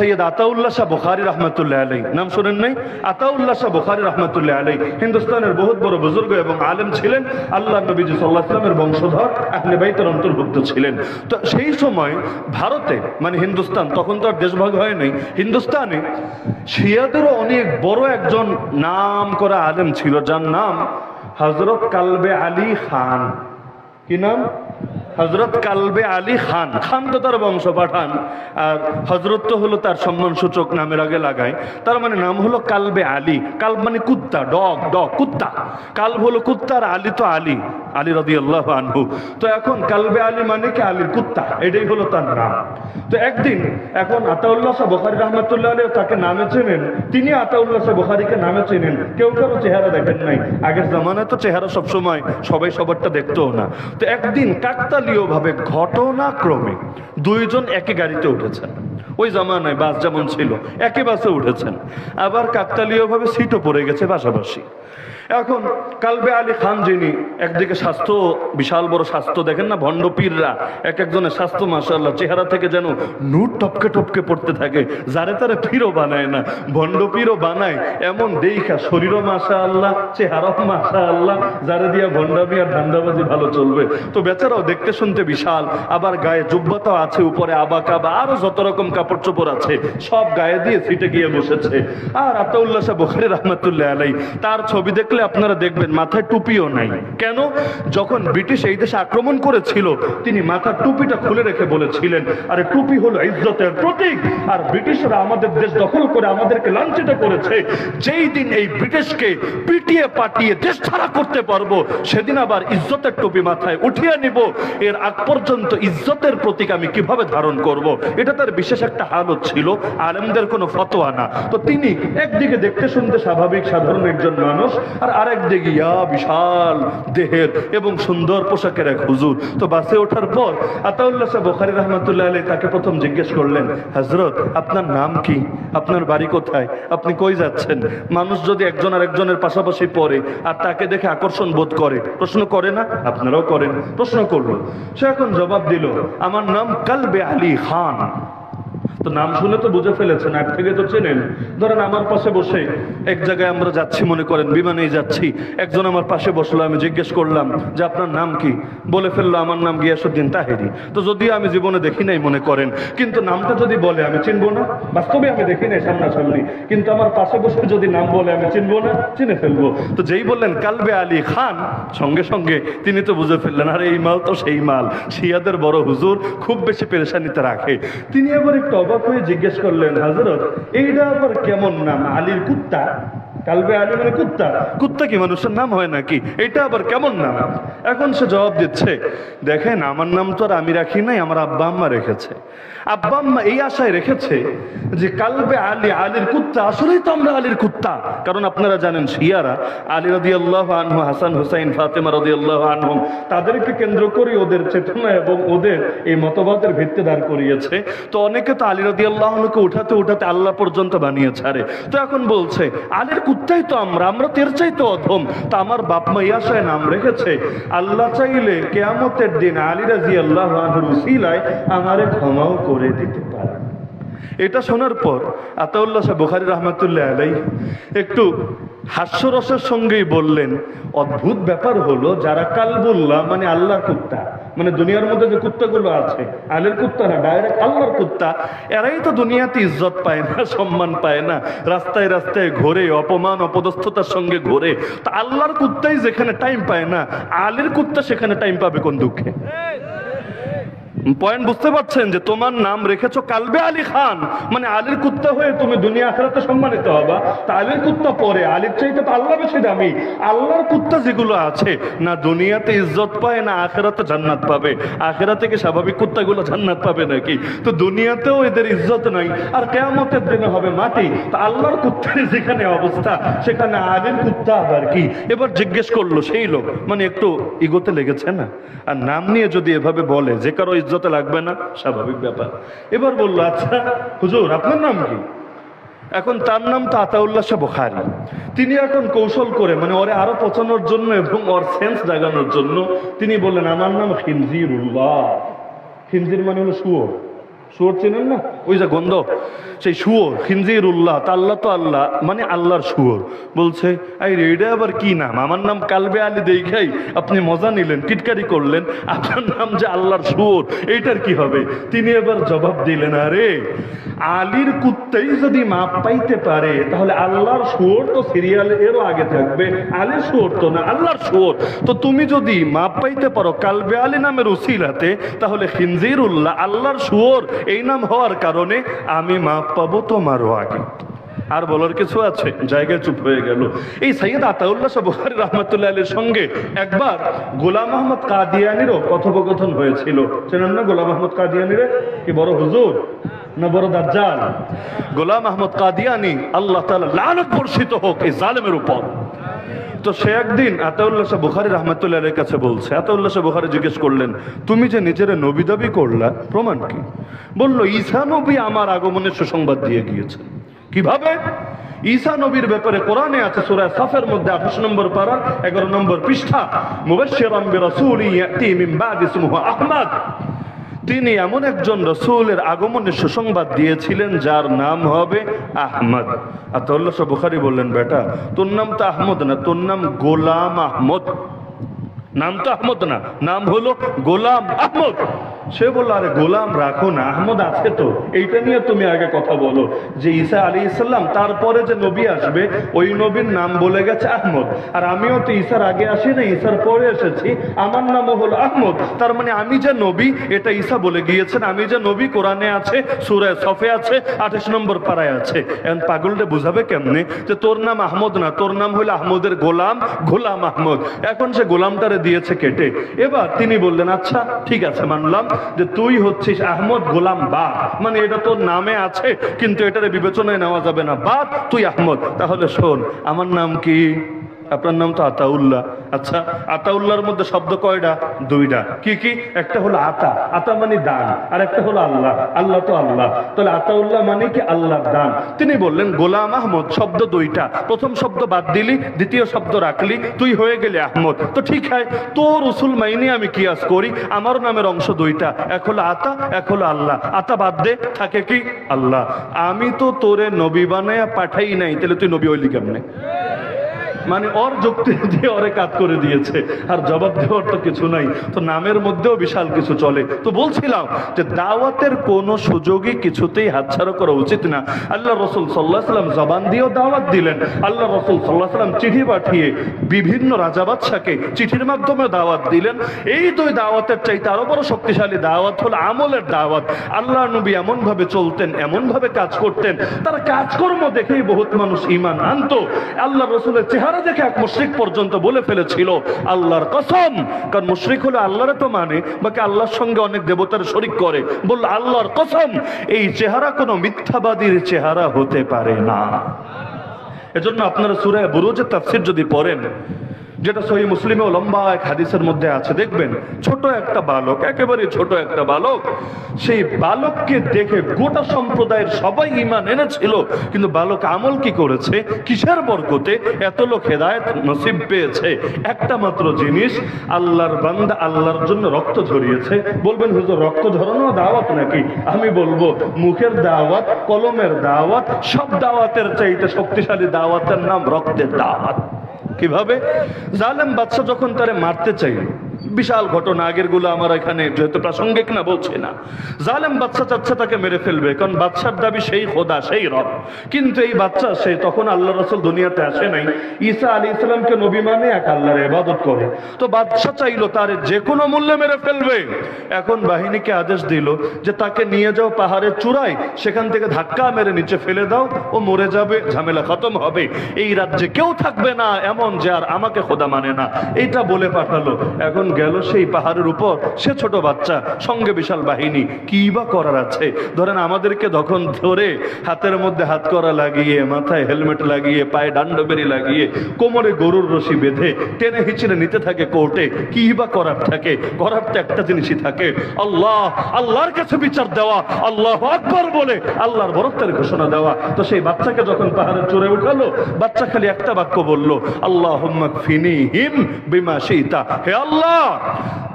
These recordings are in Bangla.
সৈয়দ আতাউল্লাহ শাহ বুখারী রাহমাতুল্লাহ আলাইহি, নাম শোনেন নাই? আতাউল্লাহ শাহ বুখারী রাহমাতুল্লাহ আলাইহি হিন্দুস্তানের বহুত বড় বুজুর্গ এবং আলেম ছিলেন, আল্লাহর নবীজি সাল্লাল্লাহু আলাইহি ওয়াসাল্লামের বংশধর, আহলে বাইতের অন্তর্ভুক্ত ছিলেন। তো সেই সময় ভারতে মানে হিন্দুস্তান, তখন তো আর দেশভাগ হয় নাই, হিন্দুস্তানে শিয়াদেরও অনেক বড় একজন নাম করা আলেম ছিল, যার নাম হযরত কালবে আলী খান। কি নাম? হযরত কালবে আলী খান। খান তো তার বংশ পাঠান, আর হযরত তো হলো তার সম্মান সূচক নামের আগে লাগায়, তার মানে নাম হলো কালবে আলী। কালব মানে কুত্তা, ডগ, ডগ কুত্তা। কালব হলো কুত্তা, আর আলী তো আলী, আলী রাদিয়াল্লাহু আনহু। তো এখন কালবে আলী মানে কি আলীর কুত্তা, এটাই হলো তার নাম। তো একদিন এখন আতাউল্লাহ শাহ বুখারী রাহমাতুল্লাহ আলাইহি তাকে নামে চেনেন, তিনি আতাউল্লাহ শাহ বুখারীকে নামে চেনেন। কেউ কারো চেহারা দেখেন নাই, আগের জামানায় তো চেহারা সবসময় সবাই সবারটা দেখতো না। তো একদিন কাকতালীয় ভাবে ঘটনাক্রমে দুইজন একই গাড়িতে উঠেছেন। ওই জামানায় বাস যেমন ছিল একই বাসে উঠেছেন, আবার কাকতালীয় ভাবে সিটও পড়ে গেছে পাশাপাশি। এখন কালবে আলী খান যিনি, একদিকে স্বাস্থ্য, বিশাল বড় স্বাস্থ্য, দেখেন না ভণ্ড পীররা এক একজনের স্বাস্থ্য মাশাআল্লাহ, চেহারা থেকে যেন নূর টপকে টপকে পড়তে থাকে, যারে তারে পীরও বানায় না, ভণ্ড পীরও বানায় এমন দেইখা, শরীরও মাশাআল্লাহ, চেহারাও মাশাআল্লাহ, যারে দিয়া ভণ্ডামি আর ধান্দাবাজি ভালো চলবে। তো বেচারাও দেখতে শুনতে বিশাল, আবার গায়ে জুব্বাটাও আছে, উপরে আবাকা বা আরো যত রকম কাপড় চোপড় আছে সব গায়ে দিয়ে সিটে গিয়ে বসেছে। আর আতাউল্লাহ শাহ বুখারী রাহমাতুল্লাহ আলাইহি, তার ছবি দেখলে আপনারা দেখবেন মাথায় টুপিও নাই। কেন? যখন ব্রিটিশ এই দেশে আক্রমণ করেছিল তিনি মাথার টুপিটা খুলে রেখে বলেছিলেন, আরে টুপি হলো ইজ্জতের প্রতীক, আর ব্রিটিশরা আমাদের দেশ দখল করে আমাদেরকে লাঞ্ছিত করেছে, যেই দিন এই ব্রিটিশকে পিটিয়ে পাটিয়ে দেশ ছাড়া করতে পারবো সেদিন আবার ইজ্জতের টুপি মাথায় উঠিয়ে নিব, এর আগ পর্যন্ত ইজ্জতের প্রতীক আমি কিভাবে ধারণ করব। এটা তার বিশেষ একটা হালত ছিল, আলেমদের কোনো ফতোয়া না। তো তিনি একদিকে দেখতে শুনতে স্বাভাবিক সাধারণ একজন মানুষ, আর আরেক দিকে ইয়া বিশাল দেহের এবং সুন্দর পোশাকের এক হুজুর। তো বাসে ওঠার পর আতাউল্লাহ শাহ বুখারী রাহমাতুল্লাহ আলাইহি তাকে প্রথম জিজ্ঞেস করলেন, হযরত আপনার নাম কি, আপনার বাড়ি কোথায়, আপনি কই যাচ্ছেন? মানুষ যদি একজন আর একজনের পাশাপাশি পড়ে আর তাকে দেখে আকর্ষণ বোধ করে, প্রশ্ন করে না? আপনারাও করেন। প্রশ্ন করলো, সে এখন জবাব দিল, আমার নাম কালবে আলী খান। তো নাম শুনে তো বুঝে ফেলেছেন, আগ থেকে তো চেনেন। ধরেন আমার পাশে বসে এক জায়গায় আমরা যাচ্ছি, মনে করেন বিমানেই যাচ্ছি, একজন আমার পাশে বসলো, আমি জিজ্ঞেস করলাম যে আপনার নাম কি, বলে ফেললো আমার নাম গিয়াসউদ্দিন তাহেরি। তো যদিও আমি জীবনে দেখি নাই মনে করেন, কিন্তু নামটা যদি বলে আমি চিনবো না? বাস্তবে আমি দেখি নাই সামনাসামনি, কিন্তু আমার পাশে বসে যদি নাম বলে আমি চিনবো না? চিনে ফেলবো। তো যেই বললেন কালবে আলী খান, সঙ্গে সঙ্গে তিনি তো বুঝে ফেললেন, আরে এই মাল তো সেই মাল, শিয়াদের বড় হুজুর, খুব বেশি পেরেশানিতে রাখে। তিনি আবার একটু অবাক হয়ে জিজ্ঞেস করলেন, হযরত এইটা আবার কেমন নাম, আলীর কুত্তা? কালবে আলী মানে কুত্তা, কুত্তা কি মানুষের নাম হয় নাকি, এটা আবার কেমন নাম? এখন সে জবাব দিচ্ছে, দেখেন আমার নাম তো আর আমি রাখি নাই, আমার আব্বা আম্মা রেখেছে। আব্বা আম্মা এই আশায় রেখেছে যে কালবে আলী, আলীর কুত্তা, আসলেই তো আমরা আলীর কুত্তা। কারণ আপনারা জানেন শিয়ারা আলী রাদিয়াল্লাহু আনহু, হাসান হুসাইন, ফাতেমা রাদিয়াল্লাহু আনহুম, তাদেরকে কেন্দ্র করে ওদের চেতনা এবং ওদের এই মতবাদের ভিত্তি দাঁড় করিয়েছে। তো অনেকে তো আলী রাদিয়াল্লাহু আনহুকে উঠাতে উঠাতে আল্লাহ পর্যন্ত বানিয়ে ছাড়ে। তো এখন বলছে আলীর কুত্তাই তো আমরা তের চাইতে অধম। তা আমার বাপ মা ইয়াশায় নাম রেখেছে, আল্লাহ চাইলে কিয়ামতের দিন আলী রাদিয়াল্লাহু আনহুর উসিলায় আমারে ক্ষমাও করে দিতে পারে। এটা শোনার পর আতাউল্লাহ শাহ বুখারী রাহমাতুল্লাহ আলাইহি একটু হাস্যরসের সঙ্গেই বললেন, অদ্ভুত ব্যাপার হলো যারা কালবুল্লাহ মানে আল্লাহর কুত্তা, মানে দুনিয়ার মধ্যে যে কুত্তাগুলো আছে আলের কুত্তা না, ডাইরেক্ট আল্লাহর কুত্তা, এরাই তো দুনিয়াতে ইজ্জত পায় না, সম্মান পায় না, রাস্তায় রাস্তায় ঘোরে, অপমান অপদস্থতার সঙ্গে ঘোরে। তা আল্লাহর কুত্তাই যেখানে টাইম পায় না, আলের কুত্তা সেখানে টাইম পাবে কোন দুঃখে? পয়েন্ট বুঝতে পারছেন যে তোমার নাম রেখেছো কালবে আলী খান, মানে আলীর কুত্তা হয়ে তুমি দুনিয়া আখিরাতে সম্মানিত হবা। তা আলীর কুত্তা পরে, আলীর চাইতে তো আল্লাহ বেশি দামি। আল্লাহর কুত্তা যেগুলো আছে না দুনিয়াতে ইজ্জত পায় না আখিরাতে জান্নাত পাবে। আখিরাতে কি স্বাভাবিক কুত্তাগুলো জান্নাত পাবে নাকি? তো দুনিয়াতেও এদের ইজ্জত নাই, আর কিয়ামতের দিনে হবে মাটি। তা আল্লাহর কুত্তার যেখানে অবস্থা সেখানে আলীর কুত্তা আবার কি? এবার জিজ্ঞেস করলো সেই লোক, মানে একটু ইগোতে লেগেছে না, আর নাম নিয়ে যদি এভাবে বলে যে কারো ইজ্জতে লাগবে না, স্বাভাবিক ব্যাপার। এবার বললো, আচ্ছা হুজুর আপনার নাম কি? এখন তার নাম তো আতাউল্লাহ শাহ বুখারী। তিনি এখন কৌশল করে, মানে ওরে আরো পচানোর জন্য এবং ওর সেন্স জাগানোর জন্য তিনি বললেন, আমার নাম খিনজিরুল্লাহ। খিনজির মানে হলো শুয়োর, শুয়োর চিনেন না, ওই যে গন্ধ, সেই শুয়োর খিনজিরুল্লাহ, তা আল্লাহ তো আল্লাহ মানে আল্লাহর শুয়োর। বলছে এই এটা আবার কি নাম? আমার নাম কালবে আলী দেখাই আপনি মজা নিলেন, টিটকারি করলেন, আপনার নাম যে আল্লাহর শুয়োর, এইটার কি হবে? তিনি এবার জবাব দিলেন, আরে আলীর কুত্তেই যদি মাপ পাইতে পারে তাহলে আল্লাহর শুয়োর তো সিরিয়ালে এরও আগে থাকবে, আলীর শুয়োর তো না, আল্লাহর শুয়োর। তো তুমি যদি মাপ পাইতে পারো কালবে আলী নামের উসিলাতে, তাহলে খিনজিরুল্লাহ আল্লাহর শুয়োর এই নাম হওয়ার কারণে আমি মাপ পাবো তোমারও আগে। আর বলার কিছু আছে? জায়গায় চুপ হয়ে গেল। এই সৈয়দ আতাউল্লাহ শাহ বুখারী রাহমাতুল্লাহ আলাইহির সঙ্গে একবার গোলাম আহমদ কাদিয়ানিরও কথোপকথন হয়েছিল। চেনেন না গোলাম আহমদ কাদিয়ানিরে? কি বড় হুজুর না বড় দাজ্জাল? গোলাম আহমদ কাদিয়ানি, আল্লাহ তাআলা লানত বর্ষিত হোক এই জালেমের উপর। তো সে একদিন আতাউল্লাহ শাহ বুখারী রাহমাতুল্লাহ আলাইহির কাছে বলছে। আতাউল্লাহ শাহ বুখারী জিজ্ঞেস করলেন, তুমি যে নিজের নবী দাবি করলা, প্রমাণ কি? বলল, ঈসা নবী আমার আগমনের সুসংবাদ দিয়ে গিয়েছে। কিভাবে? ঈসা নবীর ব্যাপারে কোরআনে আছে সূরা সাফের মধ্যে 28 নম্বর পারা 11 নম্বর পৃষ্ঠা, মুবাশশিরান বিরাসূলিন ইয়াতি মিন বাদি ইসমুহু আহমদ। তিনি এমন একজন রাসূলের আগমনের সুসংবাদ দিয়েছিলেন যার নাম হবে আহমদ। আতাউল্লাহ শাহ বুখারী বললেন, বেটা তোর নাম তো আহমদ না, তোর নাম গোলাম আহমদ। নাম তো আহমদ না, নাম হলো গোলাম আহমদ। সে বলল, আরে গোলাম রাখো না, আহমদ আছে তো, এইটা নিয়ে তুমি আগে কথা বলো যে ঈসা আলাইহিস সালাম তারপরে যে নবী আসবে ওই নবীর নাম বলে গেছে আহমদ, আর আমিও তো ঈসার আগে আসি না, ঈসার পরে এসেছি, আমার নামও হলো আহমদ। তার মানে আমি যে নবী এটা ঈসা বলে গিয়েছেন, আমি যে নবী কোরআনে আছে, সূরা সফে আছে, 28 নম্বর পারায় আছে। এখন পাগলটা বুঝাবে কেমনে যে তোর নাম আহমদ না, তোর নাম হলো আহমদের গোলাম, গোলাম আহমদ। এখন সে গোলামটারে দিয়েছে কেটে। এবার তিনি বললেন, আচ্ছা ঠিক আছে, মানলাম যে তুই হচ্ছিস আহমদ গোলাম বা, মানে এটা তোর নামে আছে কিন্তু এটারে বিবেচনায় নেওয়া যাবে না, বাদ তুই আহমদ। তাহলে শোন, আমার নাম কি? আপনার নাম তো আতাউল্লাহ। আচ্ছা, আতাউল্লাহর মধ্যে শব্দ কয়টা? দুইটা। কি কি? একটা হলো আতা, আতা মানে দান, আর একটা হলো আল্লাহ, আল্লাহ তো আল্লাহ। তাহলে আতাউল্লাহ মানে কি? আল্লাহর দান। তিনি বললেন, গোলাম আহমদ শব্দ দুইটা, প্রথম শব্দ বাদ দিলি, দ্বিতীয় শব্দ রাখলি, তুই হয়ে গেলি আহমদ। তো ঠিক হয়, তোর উসুল মাইনে আমি কিয়াস করি, আমার নামের অংশ দুইটা, এক হলো আতা, এক হলো আল্লাহ। আতা বাদ দে, থাকে কি? আল্লাহ। আমি তো তোরে নবী বানায়া পাঠাই নাই, তাহলে তুই নবী হইলি কেমনে? মানে ওর যুক্তি দিয়ে ওরে কাজ করে দিয়েছে, আর জবাব দেওয়ার তো কিছু নাই। তো নামের মধ্যেও বিশাল কিছু চলে। তো বলছিলাম যে দাওয়াতের কোন সুযোগই কিছুতেই হাতছাড়া করা উচিত না। আল্লাহ রাসূল সাল্লাল্লাহু আলাইহি ওয়াসাল্লাম জবান দিয়েও দাওয়াত দিলেন। আল্লাহ রাসূল সাল্লাল্লাহু আলাইহি ওয়াসাল্লাম চিঠি পাঠিয়ে বিভিন্ন রাজা বাদশাকে চিঠির মাধ্যমে দাওয়াত দিলেন। এই দুই দাওয়াতের চাইতে আরো বড় শক্তিশালী দাওয়াত হলো আমলের দাওয়াত। আল্লাহ নবী এমন ভাবে চলতেন, এমন ভাবে কাজ করতেন, তার কাজকর্ম দেখেই বহুত মানুষ ঈমান আনতো। আল্লাহ রাসূলের চেহারা দেখে এক মুশরিক পর্যন্ত বলে ফেলেছিল, আল্লাহর কসম, কারণ মুশরিক হলো আল্লাহরে তো মানে, বাকি আল্লাহর সঙ্গে অনেক দেবতার শরীক করে, বলল আল্লাহর কসম, এই চেহারা কোনো মিথ্যাবাদীর চেহারা হতে পারে না। এজন্য আপনারা সূরা বুরুজের তাফসীর যদি পড়েন, যেটা সহিহ মুসলিমেও লম্বা এক হাদিসের মধ্যে আছে, দেখবেন ছোট একটা বালক, একেবারে ছোট একটা বালক, সেই বালককে দেখে গোটা সম্প্রদায়ের সবাই ঈমান এনেছিল। কিন্তু বালক আমল কি করেছে? কিসের বরকতে এত লোক হেদায়েত নসিব পেয়েছে? একটা মাত্র জিনিস, আল্লাহর বান্দা আল্লাহর জন্য রক্ত ঝরিয়েছে। বলবেন হুজুর রক্ত ঝরানো দাওয়াত নাকি? আমি বলবো মুখের দাওয়াত, কলমের দাওয়াত, সব দাওয়াতের চাইতে শক্তিশালী দাওয়াতের নাম রক্তের দাওয়াত। কিভাবে? জালেম বাদশা যখন তারে মারতে চাইল, বিশাল ঘটনা, আগের গুলো আমার এখানে যেহেতু প্রাসঙ্গিক না বলছি না। জালেম বাদশা চাচ্ছে তাকে মেরে ফেলবে, কারণ বাদশার দাবি সেই খোদা, সেই রব। কিন্তু এই বাচ্চা, সে তখন আল্লাহ রাসূল দুনিয়াতে আসে নাই, ঈসা আলাইহিস সালামকে নবী মানে, এক আল্লাহর ইবাদত করে। তো বাদশা চাইলো তারে যে কোনো মূল্যে মেরে ফেলবে। এখন বাহিনীকে আদেশ দিল যে তাকে নিয়ে যাও পাহাড়ের চূড়ায়, সেখান থেকে ধাক্কা মেরে নিচে ফেলে দাও, ও মরে যাবে, ঝামেলা খতম হবে, এই রাজ্যে কেউ থাকবে না এমন যে আর আমাকে খোদা মানে না। এইটা বলে পাঠালো। এখন গেল সেই পাহাড়ের উপর, সে ছোট বাচ্চা, সঙ্গে বিশাল বাহিনী, কি বা করার আছে? ধরেন আমাদেরকে তখন ধরে হাতের মধ্যে হাত করা লাগিয়ে, মাথায় হেলমেট লাগিয়ে, পায়ে ডান্ডবেরি লাগিয়ে, কোমরে গরুর রশি বেঁধে টেনে হিচড়ে নিতে থাকে কোর্টে, কি বা করার থাকে? করার তো একটা জিনিসই থাকে, আল্লাহ, আল্লাহর কাছে বিচার দেওয়া, আল্লাহু আকবার বলে আল্লাহর বরত্বের ঘোষণা দেওয়া। তো সেই বাচ্চাকে যখন পাহাড়ের চূড়ে উঠালো, বাচ্চা খালি একটা বাক্য বলল, আল্লাহুম্মা কফিনিহিম বিমা শিতা, হে আল্লাহ পর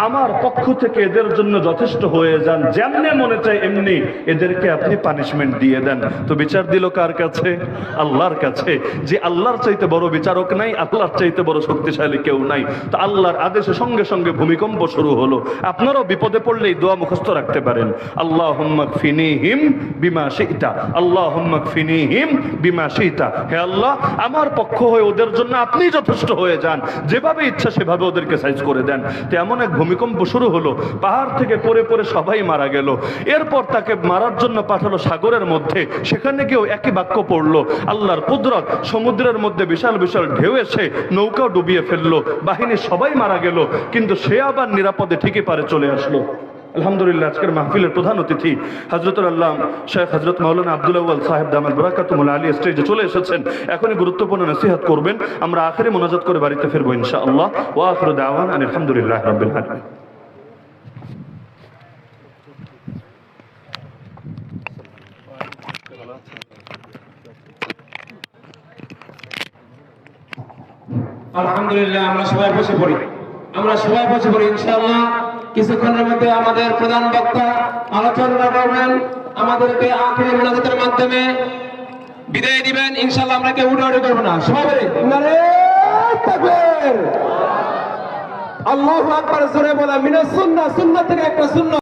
আমার পক্ষ থেকে এদের জন্য যথেষ্ট হয়ে যান, যেমনে মনে চায় এমনি এদেরকে আপনি পানিশমেন্ট দিয়ে দেন। তো বিচার দিল কার কাছে? আল্লাহর কাছে। যে আল্লাহর চাইতে বড় বিচারক নাই, আল্লাহর চাইতে বড় শক্তিশালী কেউ নাই। তো আল্লাহর আদেশে সঙ্গে সঙ্গে ভূমিকম্প শুরু হলো। আপনারাও বিপদে পড়লে এই দোয়া মুখস্থ রাখতে পারেন, আল্লাহুম্মা কফিনিহিম বিমা শি'তা, আল্লাহুম্মা কফিনিহিম বিমা শি'তা। হে আল্লাহ, আমার পক্ষ হয়ে ওদের জন্য আপনি যথেষ্ট হয়ে যান, যেভাবে ইচ্ছা সেভাবে ওদেরকে সাইজ করে দেন। তো এমন এক ভূমিকম্প শুরু হলো, পাহাড় থেকে পড়ে পড়ে সবাই মারা গেল। এরপর তাকে মারার জন্য পাঠালো সাগরের মধ্যে, সেখানে গিয়েও একই বাক্য পড়লো, আল্লাহর কুদরত, সমুদ্রের মধ্যে বিশাল বিশাল ঢেউ এসে নৌকাও ডুবিয়ে ফেললো, বাহিনী সবাই মারা গেল, কিন্তু সে আবার নিরাপদে ঠিকই পারে চলে আসলো। আলহামদুলিল্লাহ, আজকের মাহফিলের প্রধান অতিথি হযরতুল আল্লাহ শেখ হযরত মাওলানা আব্দুল আউয়াল সাহেব দামাল বারাকাতুহুল আলী স্টেজে চলে এসেছেন। এখনই গুরুত্বপূর্ণ নসিহত করবেন। আমরা আখেরি মোনাজাত করে বাড়িতে ফিরবো ইনশাআল্লাহ। ওয়া আখিরু দাওয়ানা আলহামদুলিল্লাহি রাব্বিল আলামিন। আলহামদুলিল্লাহ, আমরা সবাই বসে পড়ি, ইনশাআল্লাহ। কিছুক্ষণের মধ্যে আমাদের প্রধান বক্তা আলোচনা করবেন, আমাদেরকে আখিরি মোনাজাতের মাধ্যমে বিদায় দিবেন ইনশাআল্লাহ। আমরা কেউ উঠাউঠি করবো না, সবাই নারে তাকবীর, আল্লাহু আকবার জোরে বলা, মিনাস সুন্নাহ, সুন্নাহ থেকে একটা সুন্নাহ।